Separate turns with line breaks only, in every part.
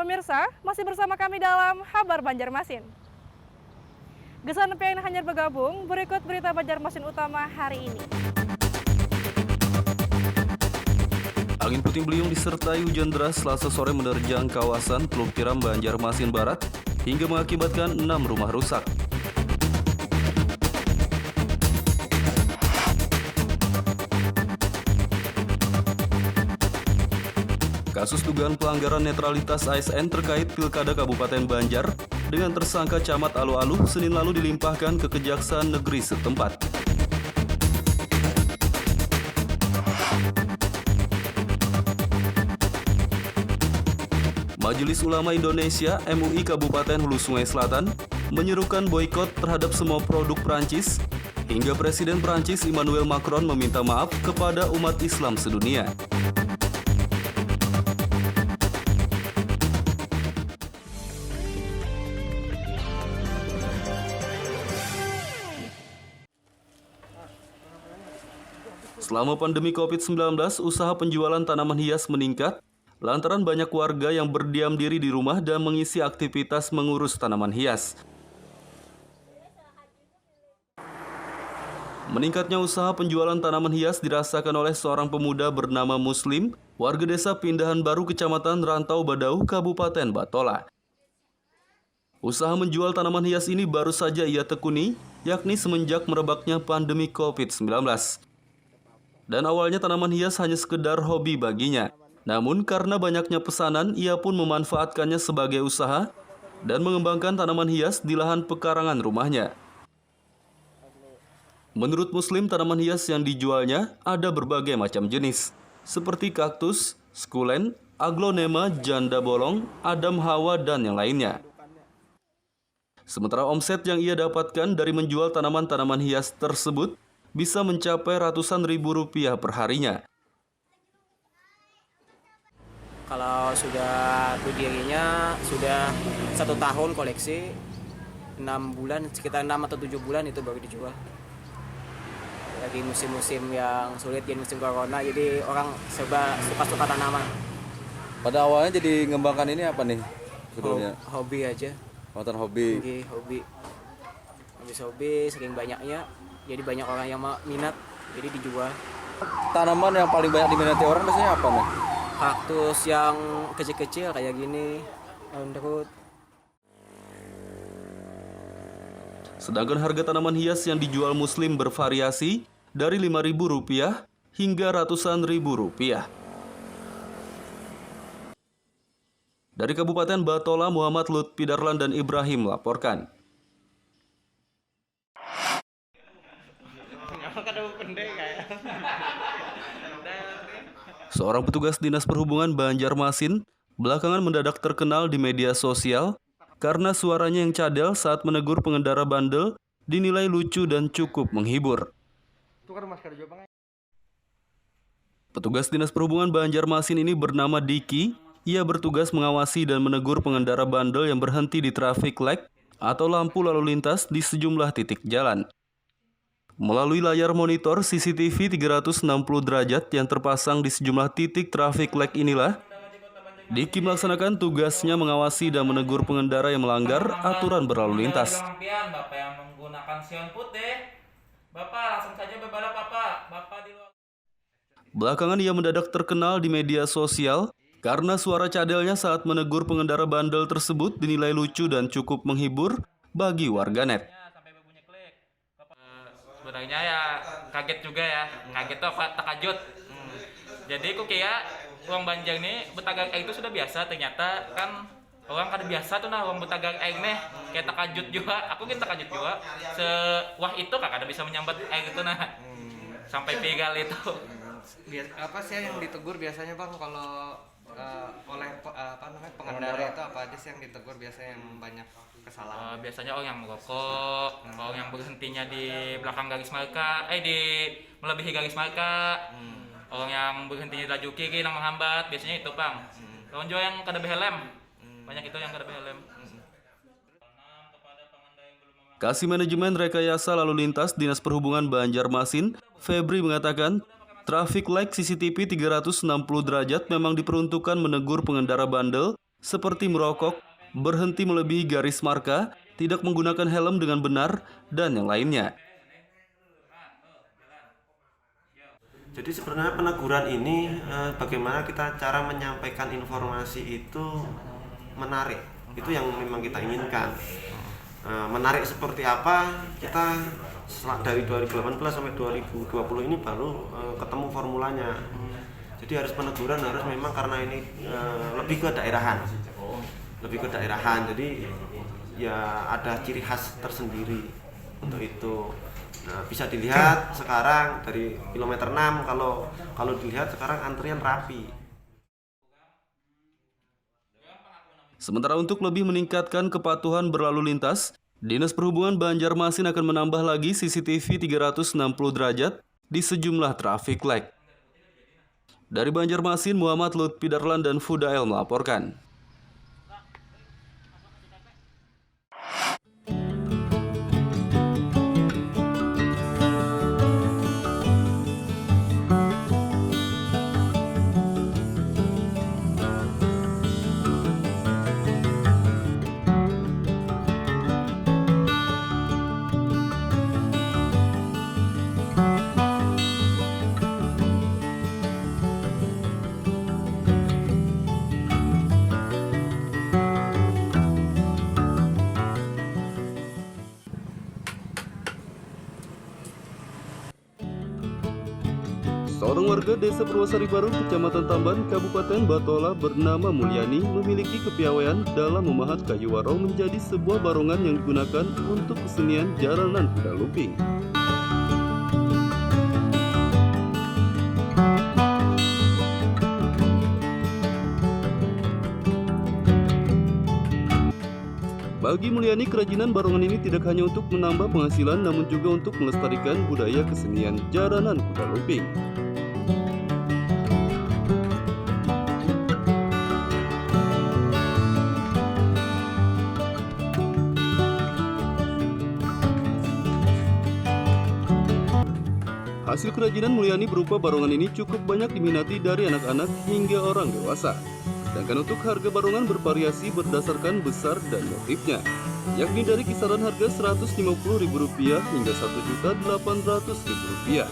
pemirsa, masih bersama kami dalam Kabar Banjarmasin. Gesan pengen hanyar bergabung, berikut berita Banjarmasin utama hari ini.
Angin puting beliung disertai hujan deras Selasa sore menerjang kawasan Teluk Tiram, Banjarmasin Barat hingga mengakibatkan 6 rumah rusak. Kasus dugaan pelanggaran netralitas ASN terkait Pilkada Kabupaten Banjar dengan tersangka Camat Alu-Alu Senin lalu dilimpahkan ke Kejaksaan Negeri setempat. Majelis Ulama Indonesia (MUI) Kabupaten Hulu Sungai Selatan menyerukan boikot terhadap semua produk Prancis hingga Presiden Prancis Emmanuel Macron meminta maaf kepada umat Islam sedunia. Selama pandemi COVID-19, usaha penjualan tanaman hias meningkat lantaran banyak warga yang berdiam diri di rumah dan mengisi aktivitas mengurus tanaman hias. Meningkatnya usaha penjualan tanaman hias dirasakan oleh seorang pemuda bernama Muslim, warga desa Pindahan Baru, Kecamatan Rantau Badau, Kabupaten Batola. Usaha menjual tanaman hias ini baru saja ia tekuni, yakni semenjak merebaknya pandemi COVID-19. Dan awalnya tanaman hias hanya sekedar hobi baginya. Namun karena banyaknya pesanan, ia pun memanfaatkannya sebagai usaha dan mengembangkan tanaman hias di lahan pekarangan rumahnya. Menurut Muslim, tanaman hias yang dijualnya ada berbagai macam jenis, seperti kaktus, sukulen, aglonema, janda bolong, adam hawa, dan yang lainnya. Sementara omset yang ia dapatkan dari menjual tanaman-tanaman hias tersebut bisa mencapai ratusan ribu rupiah per harinya.
Kalau sudah berdirinya sudah 1 tahun koleksi, 6 bulan, sekitar 6 atau 7 bulan itu baru dijual. Lagi musim-musim yang sulit, jadi musim corona, jadi orang serba suka-suka tanaman.
Pada awalnya jadi ngembangkan ini apa nih sebetulnya?
Hobi aja.
Konten hobi.
Hobi. Habis hobi, saking banyaknya, jadi banyak orang yang minat, jadi dijual.
Tanaman yang paling banyak diminati orang biasanya apa nih?
Kaktus yang kecil-kecil kayak gini, daun terut.
Sedangkan harga tanaman hias yang dijual Muslim bervariasi dari Rp5.000 hingga ratusan ribu rupiah. Dari Kabupaten Batola, Muhammad Lutfi Darlan dan Ibrahim melaporkan. Seorang petugas Dinas Perhubungan Banjarmasin belakangan mendadak terkenal di media sosial karena suaranya yang cadel saat menegur pengendara bandel dinilai lucu dan cukup menghibur. Petugas Dinas Perhubungan Banjarmasin ini bernama Diki. Ia bertugas mengawasi dan menegur pengendara bandel yang berhenti di traffic light atau lampu lalu lintas di sejumlah titik jalan. Melalui layar monitor CCTV 360 derajat yang terpasang di sejumlah titik traffic light inilah, Diki melaksanakan tugasnya mengawasi dan menegur pengendara yang melanggar aturan berlalu lintas.
Bapak yang menggunakan sion putih, Bapak langsung saja berbalap, Bapak di luar.
Belakangan ia mendadak terkenal di media sosial karena suara cadelnya saat menegur pengendara bandel tersebut dinilai lucu dan cukup menghibur bagi warganet.
Sebenarnya ya kaget juga ya, kaget tuh takajut. Jadi kok kayak uang Banjar ini betagang air itu sudah biasa, ternyata kan orang kada biasa tuh nah uang betagang air nih kayak takajut juga. Aku kan takajut juga. Wah itu kada bisa menyambat air itu nah sampai viral itu.
Apa sih yang ditegur biasanya Bang kalau oleh pengendara itu apa aja sih yang ditegur biasanya yang banyak kesalahan?
Biasanya orang yang merokok, orang yang berhentinya di belakang garis marka, di melebihi garis marka, orang yang berhentinya di laju kiri yang menghambat, biasanya itu Bang. Kawan juga yang kada behelm, banyak itu yang kada behelm.
Kasih Manajemen Rekayasa Lalu Lintas Dinas Perhubungan Banjarmasin, Febri mengatakan, traffic light CCTV 360 derajat memang diperuntukkan menegur pengendara bandel seperti merokok, berhenti melebihi garis marka, tidak menggunakan helm dengan benar, dan yang lainnya.
Jadi sebenarnya peneguran ini bagaimana kita cara menyampaikan informasi itu menarik. Itu yang memang kita inginkan. Menarik seperti apa, kita dari 2018 sampai 2020 ini baru ketemu formulanya. Jadi harus peneguran harus memang karena ini lebih ke daerahan. Jadi ya ada ciri khas tersendiri untuk itu. Nah, bisa dilihat sekarang dari kilometer 6 kalau dilihat sekarang antrian rapi.
Sementara untuk lebih meningkatkan kepatuhan berlalu lintas, Dinas Perhubungan Banjarmasin akan menambah lagi CCTV 360 derajat di sejumlah traffic light. Dari Banjarmasin, Muhammad Lutfi Darlan dan Fudael melaporkan. Seorang warga Desa Purwosari Baru, Kecamatan Tamban, Kabupaten Batola bernama Mulyani memiliki kepiawaian dalam memahat kayu warau menjadi sebuah barongan yang digunakan untuk kesenian jaranan kuda lumping. Bagi Mulyani, kerajinan barongan ini tidak hanya untuk menambah penghasilan, namun juga untuk melestarikan budaya kesenian jaranan kuda lumping. Hasil kerajinan Mulyani berupa barongan ini cukup banyak diminati dari anak-anak hingga orang dewasa. Sedangkan untuk harga barongan bervariasi berdasarkan besar dan motifnya, yakni dari kisaran harga Rp150.000 hingga Rp1.800.000.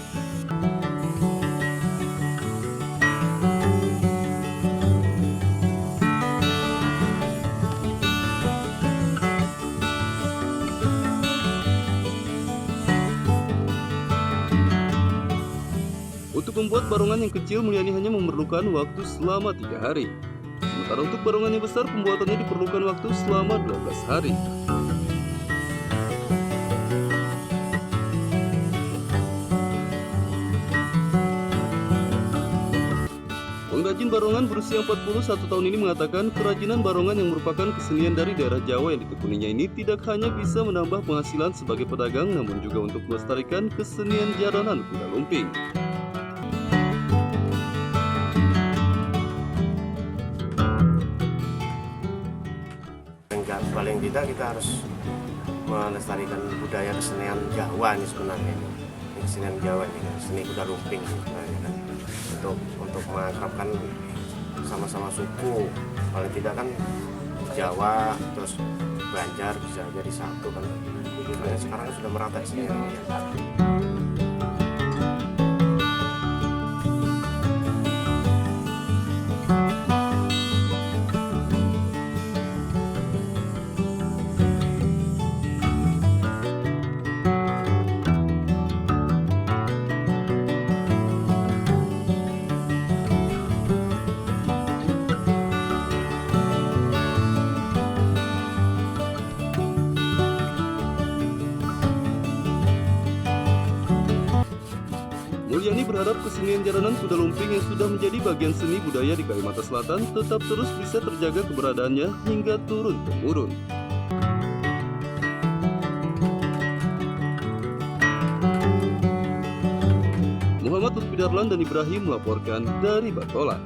Untuk membuat barongan yang kecil, Mulyani hanya memerlukan waktu selama 3 hari. Sementara untuk barongan yang besar, pembuatannya diperlukan waktu selama 12 hari. Pengrajin barongan berusia 41 tahun ini mengatakan kerajinan barongan yang merupakan kesenian dari daerah Jawa yang ditekuninya ini tidak hanya bisa menambah penghasilan sebagai pedagang, namun juga untuk melestarikan kesenian jaranan kuda lumping.
Paling tidak kita harus melestarikan budaya kesenian Jawa ini sebenarnya, ini kesenian Jawa ini, seni kuda lumping sebenarnya kan, untuk mengakrabkan sama-sama suku, paling tidak kan Jawa terus Banjar bisa jadi satu kan, makanya sekarang sudah merata di sini ya.
Mulyani berharap kesenian jaranan kuda lumping yang sudah menjadi bagian seni budaya di Kalimantan Selatan tetap terus bisa terjaga keberadaannya hingga turun-temurun. Muhammad Lutfi Darlan dan Ibrahim melaporkan dari Batola.